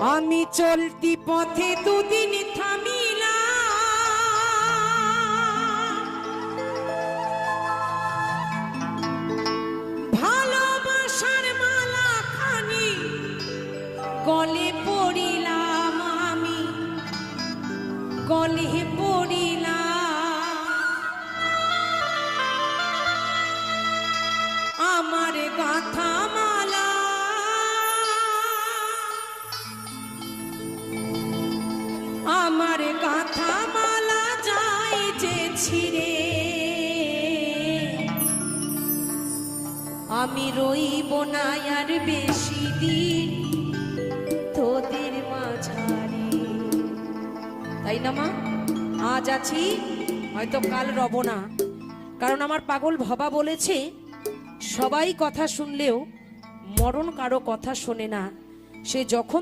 আমি চলতি পথে দুদিন থামিলা, ভালোবাসার মালা খানি গলে পড়িলাম, আমি গলে পড়িলাম। আমার গাথা মালা আমার গাথা মালা যায় যে ছিঁড়ে, আমি রইব না আর বেশি দিন তোদের মাঝারে। তাই না মা? আজ আছি, হয়তো কাল রব না। কারণ আমার পাগল ভবা বলেছে, সবাই কথা শুনলেও মরণ কারো কথা শোনে না। সে যখন